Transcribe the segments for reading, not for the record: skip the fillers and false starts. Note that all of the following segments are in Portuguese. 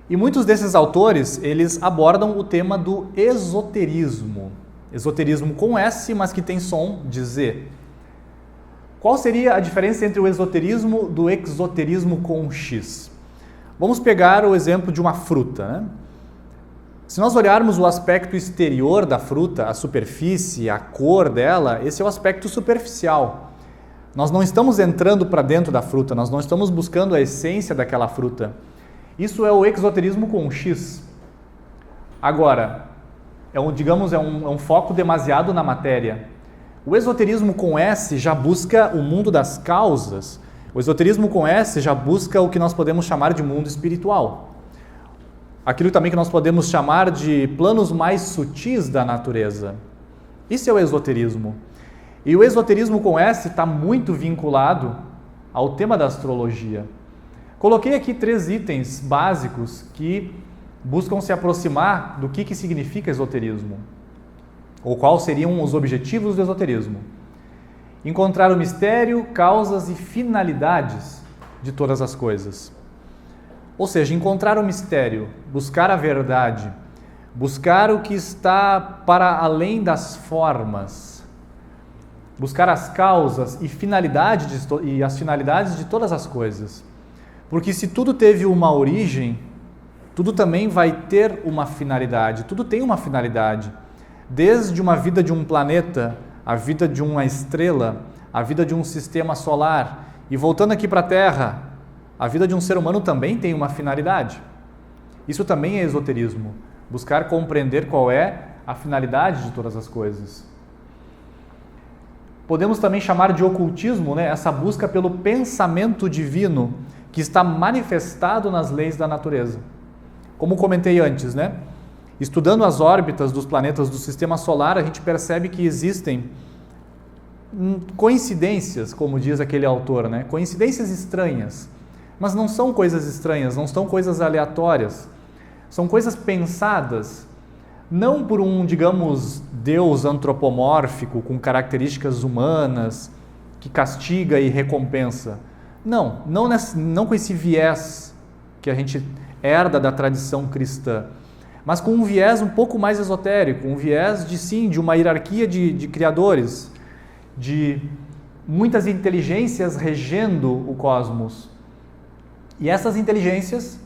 E muitos desses autores, eles abordam o tema do esoterismo. Esoterismo com S, mas que tem som de Z. Qual seria a diferença entre o esoterismo do exoterismo com X? Vamos pegar o exemplo de uma fruta, né? Se nós olharmos o aspecto exterior da fruta, a superfície, a cor dela, esse é o aspecto superficial. Nós não estamos entrando para dentro da fruta, nós não estamos buscando a essência daquela fruta. Isso é o exoterismo com X. Agora, é um foco demasiado na matéria. O esoterismo com S já busca o mundo das causas. O esoterismo com S já busca o que nós podemos chamar de mundo espiritual. Aquilo também que nós podemos chamar de planos mais sutis da natureza. Isso é o esoterismo. E o esoterismo com S está muito vinculado ao tema da astrologia. Coloquei aqui 3 itens básicos que buscam se aproximar do que significa esoterismo, ou quais seriam os objetivos do esoterismo. Encontrar o mistério, causas e finalidades de todas as coisas. Ou seja, encontrar o mistério, buscar a verdade, buscar o que está para além das formas, buscar as causas e as finalidades de todas as coisas. Porque se tudo teve uma origem, tudo também vai ter uma finalidade, tudo tem uma finalidade. Desde uma vida de um planeta, a vida de uma estrela, a vida de um sistema solar, e voltando aqui para a Terra, a vida de um ser humano também tem uma finalidade. Isso também é esoterismo, buscar compreender qual é a finalidade de todas as coisas. Podemos também chamar de ocultismo, né? Essa busca pelo pensamento divino que está manifestado nas leis da natureza. Como comentei antes, né? Estudando as órbitas dos planetas do Sistema Solar, a gente percebe que existem coincidências, como diz aquele autor, né? Coincidências estranhas. Mas não são coisas estranhas, não são coisas aleatórias. São coisas pensadas, não por um, digamos, Deus antropomórfico com características humanas, que castiga e recompensa. Não com esse viés que a gente herda da tradição cristã, mas com um viés um pouco mais esotérico, um viés de uma hierarquia de criadores, de muitas inteligências regendo o cosmos. E essas inteligências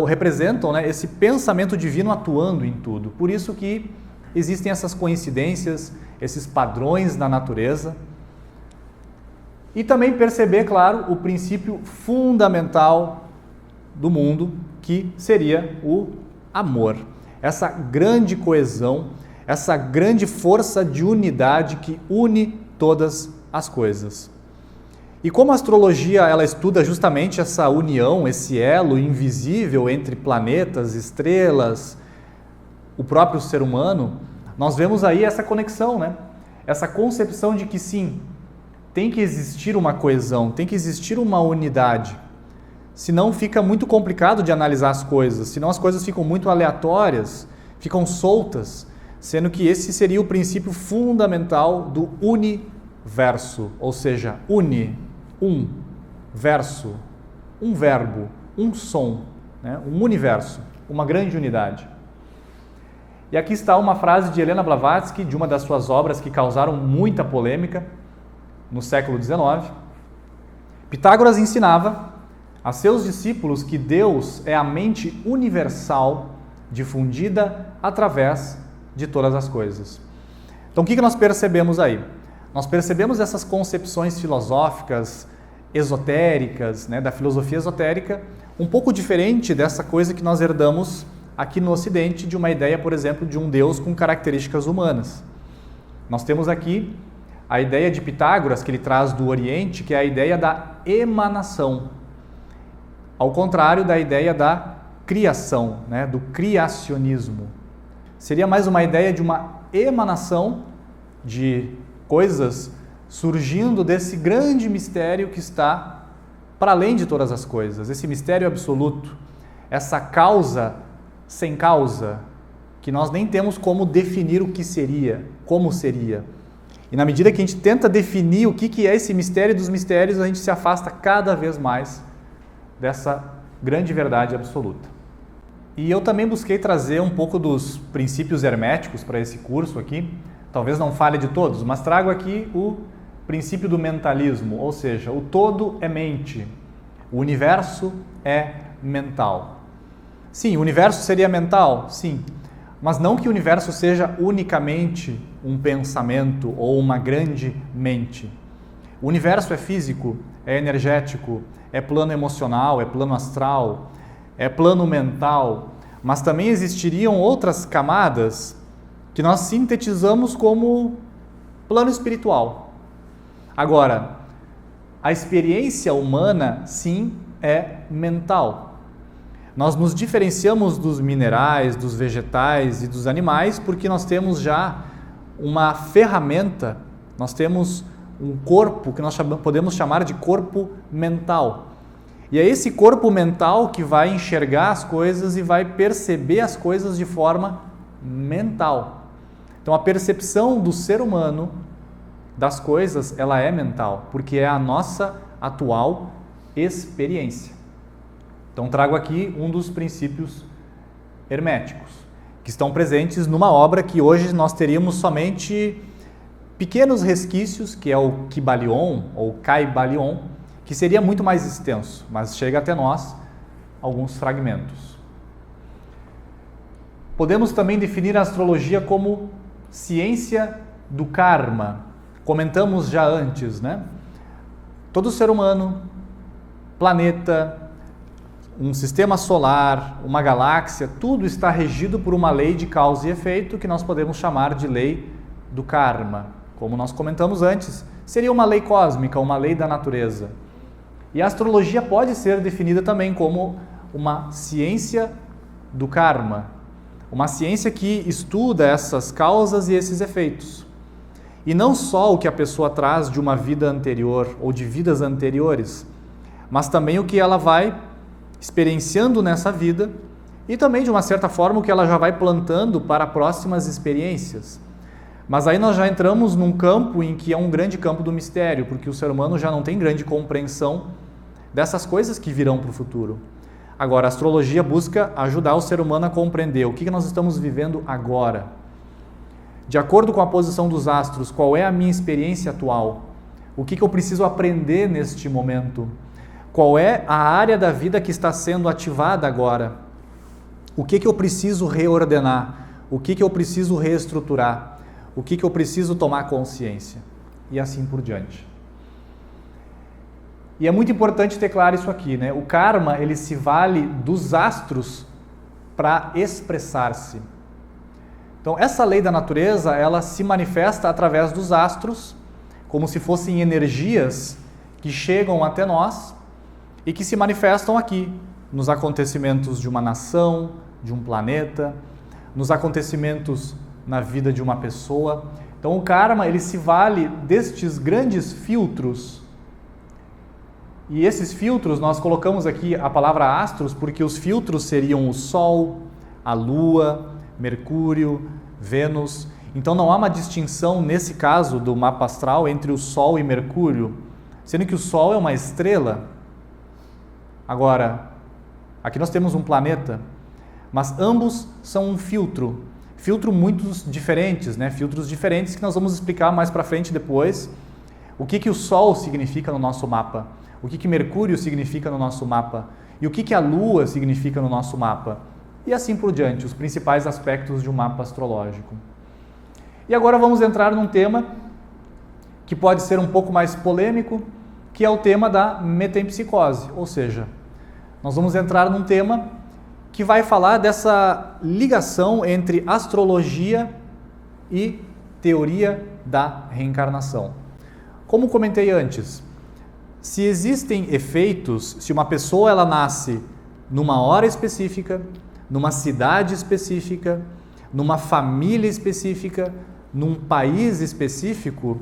representam, né, esse pensamento divino atuando em tudo. Por isso que existem essas coincidências, esses padrões na natureza. E também perceber, claro, o princípio fundamental do mundo, que seria o amor. Essa grande coesão, essa grande força de unidade que une todas as coisas. E como a astrologia ela estuda justamente essa união, esse elo invisível entre planetas, estrelas, o próprio ser humano, nós vemos aí essa conexão, né? Essa concepção de que sim, tem que existir uma coesão, tem que existir uma unidade. Senão fica muito complicado de analisar as coisas, senão as coisas ficam muito aleatórias, ficam soltas, sendo que esse seria o princípio fundamental do universo, ou seja, um verso, um verbo, um som, né? Um universo, uma grande unidade. E aqui está uma frase de Helena Blavatsky, de uma das suas obras que causaram muita polêmica no século XIX. Pitágoras ensinava a seus discípulos que Deus é a mente universal difundida através de todas as coisas. Então, o que nós percebemos aí? Nós percebemos essas concepções filosóficas, esotéricas, né, da filosofia esotérica, um pouco diferente dessa coisa que nós herdamos aqui no Ocidente, de uma ideia, por exemplo, de um Deus com características humanas. Nós temos aqui a ideia de Pitágoras, que ele traz do Oriente, que é a ideia da emanação, ao contrário da ideia da criação, né, do criacionismo. Seria mais uma ideia de uma emanação de coisas surgindo desse grande mistério que está para além de todas as coisas, esse mistério absoluto, essa causa sem causa, que nós nem temos como definir o que seria, como seria. E na medida que a gente tenta definir o que é esse mistério dos mistérios, a gente se afasta cada vez mais dessa grande verdade absoluta. E eu também busquei trazer um pouco dos princípios herméticos para esse curso aqui. Talvez não fale de todos, mas trago aqui o princípio do mentalismo, ou seja, o todo é mente, o universo é mental. Sim, o universo seria mental, sim, mas não que o universo seja unicamente um pensamento ou uma grande mente. O universo é físico, é energético, é plano emocional, é plano astral, é plano mental, mas também existiriam outras camadas que nós sintetizamos como plano espiritual. Agora, a experiência humana, sim, é mental. Nós nos diferenciamos dos minerais, dos vegetais e dos animais porque nós temos já uma ferramenta, nós temos um corpo que nós podemos chamar de corpo mental. E é esse corpo mental que vai enxergar as coisas e vai perceber as coisas de forma mental. Então a percepção do ser humano das coisas, ela é mental, porque é a nossa atual experiência. Então trago aqui um dos princípios herméticos, que estão presentes numa obra que hoje nós teríamos somente pequenos resquícios, que é o Kybalion ou Kybalion, que seria muito mais extenso, mas chega até nós alguns fragmentos. Podemos também definir a astrologia como ciência do karma. Comentamos já antes, né? Todo ser humano, planeta, um sistema solar, uma galáxia, tudo está regido por uma lei de causa e efeito que nós podemos chamar de lei do karma. Como nós comentamos antes, seria uma lei cósmica, uma lei da natureza. E a astrologia pode ser definida também como uma ciência do karma, uma ciência que estuda essas causas e esses efeitos. E não só o que a pessoa traz de uma vida anterior ou de vidas anteriores, mas também o que ela vai experienciando nessa vida e também, de uma certa forma, o que ela já vai plantando para próximas experiências. Mas aí nós já entramos num campo em que é um grande campo do mistério, porque o ser humano já não tem grande compreensão dessas coisas que virão para o futuro. Agora, a astrologia busca ajudar o ser humano a compreender o que nós estamos vivendo agora. De acordo com a posição dos astros, qual é a minha experiência atual? O que eu preciso aprender neste momento? Qual é a área da vida que está sendo ativada agora? O que eu preciso reordenar? O que eu preciso reestruturar? O que eu preciso tomar consciência? E assim por diante. E é muito importante ter claro isso aqui, né? O karma, ele se vale dos astros para expressar-se. Então, essa lei da natureza, ela se manifesta através dos astros, como se fossem energias que chegam até nós e que se manifestam aqui, nos acontecimentos de uma nação, de um planeta, nos acontecimentos na vida de uma pessoa. Então, o karma, ele se vale destes grandes filtros. E esses filtros, nós colocamos aqui a palavra astros, porque os filtros seriam o Sol, a Lua, Mercúrio, Vênus. Então não há uma distinção, nesse caso do mapa astral, entre o Sol e Mercúrio, sendo que o Sol é uma estrela. Agora, aqui nós temos um planeta, mas ambos são um filtro muito diferentes, né? Filtros diferentes que nós vamos explicar mais para frente depois. O que o Sol significa no nosso mapa? O que Mercúrio significa no nosso mapa? E o que a Lua significa no nosso mapa? E assim por diante, os principais aspectos de um mapa astrológico. E agora vamos entrar num tema que pode ser um pouco mais polêmico, que é o tema da metempsicose, ou seja, nós vamos entrar num tema que vai falar dessa ligação entre astrologia e teoria da reencarnação. Como comentei antes, se existem efeitos, se uma pessoa ela nasce numa hora específica, numa cidade específica, numa família específica, num país específico,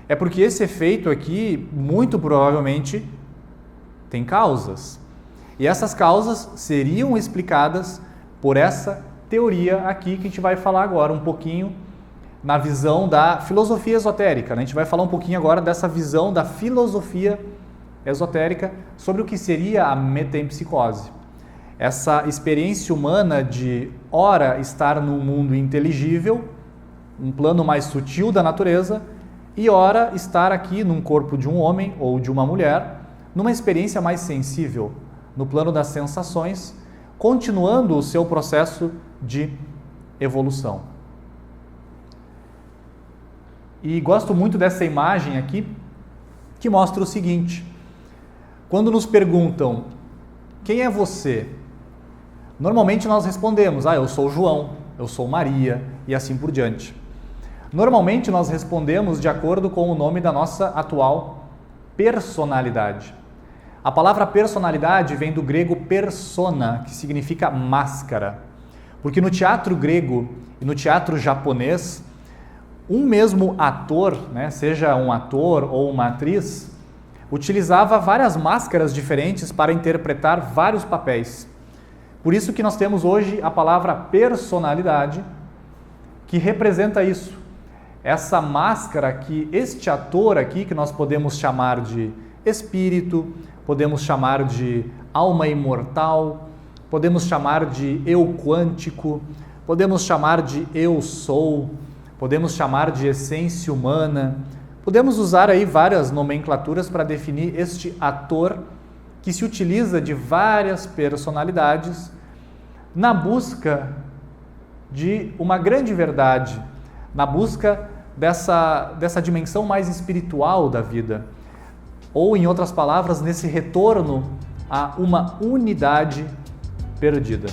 é porque esse efeito aqui, muito provavelmente, tem causas. E essas causas seriam explicadas por essa teoria aqui que a gente vai falar agora um pouquinho na visão da filosofia esotérica, né? A gente vai falar um pouquinho agora dessa visão da filosofia esotérica sobre o que seria a metempsicose. essa experiência humana de ora estar num mundo inteligível, um plano mais sutil da natureza, e ora estar aqui num corpo de um homem ou de uma mulher, numa experiência mais sensível, no plano das sensações, continuando o seu processo de evolução. E gosto muito dessa imagem aqui, que mostra o seguinte: quando nos perguntam quem é você, normalmente nós respondemos, eu sou João, eu sou Maria e assim por diante. Normalmente nós respondemos de acordo com o nome da nossa atual personalidade. A palavra personalidade vem do grego persona, que significa máscara. Porque no teatro grego e no teatro japonês, um mesmo ator, seja um ator ou uma atriz, utilizava várias máscaras diferentes para interpretar vários papéis. Por isso que nós temos hoje a palavra personalidade, que representa isso. Essa máscara que este ator aqui, que nós podemos chamar de espírito, podemos chamar de alma imortal, podemos chamar de eu quântico, podemos chamar de eu sou, podemos chamar de essência humana, podemos usar aí várias nomenclaturas para definir este ator que se utiliza de várias personalidades na busca de uma grande verdade, na busca dessa dimensão mais espiritual da vida, ou em outras palavras, nesse retorno a uma unidade perdida.